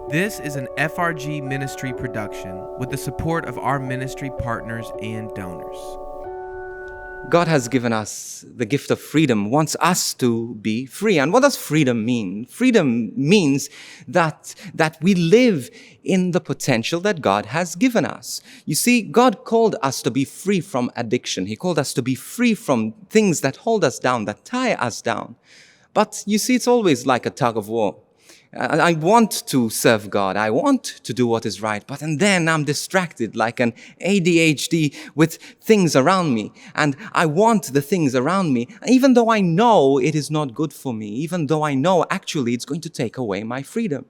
This is an FRG ministry production with the support of our ministry partners and donors. God has given us the gift of freedom, wants us to be free. And what does freedom mean? Freedom means that we live in the potential that God has given us. You see, God called us to be free from addiction. He called us to be free from things that hold us down, that tie us down. But you see, it's always like a tug of war. I want to serve God. I want to do what is right. But and then I'm distracted like an ADHD with things around me. And I want the things around me, even though I know it is not good for me, even though I know actually it's going to take away my freedom.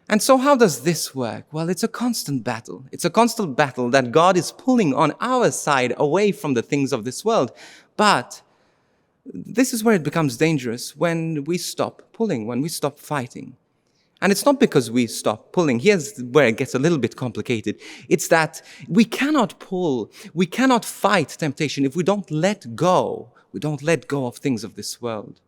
And so how does this work? Well, it's a constant battle. It's a constant battle that God is pulling on our side away from the things of this world. But this is where it becomes dangerous, when we stop pulling, when we stop fighting. And it's not because we stop pulling. Here's where it gets a little bit complicated. It's that we cannot pull, we cannot fight temptation if we don't let go. We don't let go of things of this world.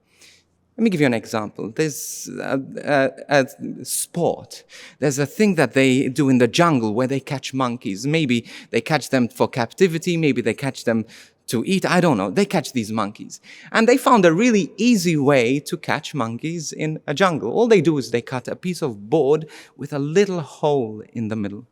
Let me give you an example. There's a sport. There's a thing that they do in the jungle where they catch monkeys. Maybe they catch them for captivity. Maybe they catch them to eat. I don't know. They catch these monkeys. And they found a really easy way to catch monkeys in a jungle. All they do is they cut a piece of board with a little hole in the middle,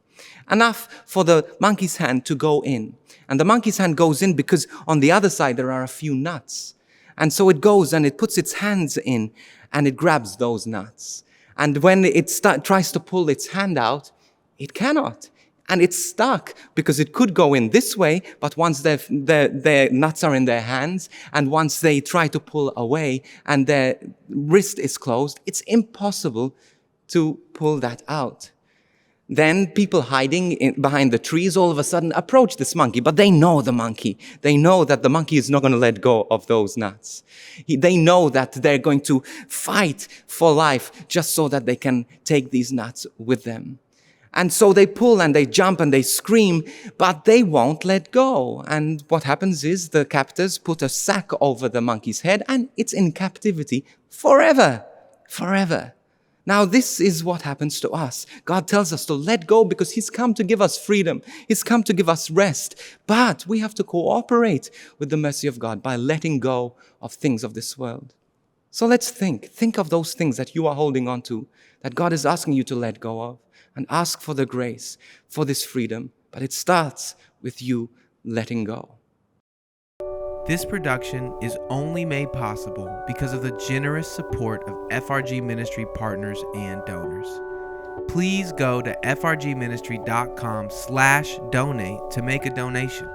enough for the monkey's hand to go in. And the monkey's hand goes in because on the other side there are a few nuts. And so it goes and it puts its hands in and it grabs those nuts. And when it tries to pull its hand out, it cannot. And it's stuck because it could go in this way, but once their nuts are in their hands, and once they try to pull away and their wrist is closed, it's impossible to pull that out. Then people hiding behind the trees all of a sudden approach this monkey, but they know the monkey. They know that the monkey is not going to let go of those nuts. They know that they're going to fight for life just so that they can take these nuts with them. And so they pull and they jump and they scream, but they won't let go. And what happens is the captors put a sack over the monkey's head and it's in captivity forever. Forever. Now, this is what happens to us. God tells us to let go because He's come to give us freedom. He's come to give us rest. But we have to cooperate with the mercy of God by letting go of things of this world. So let's think of those things that you are holding on to, that God is asking you to let go of, and ask for the grace for this freedom. But it starts with you letting go. This production is only made possible because of the generous support of FRG Ministry partners and donors. Please go to frgministry.com/donate to make a donation.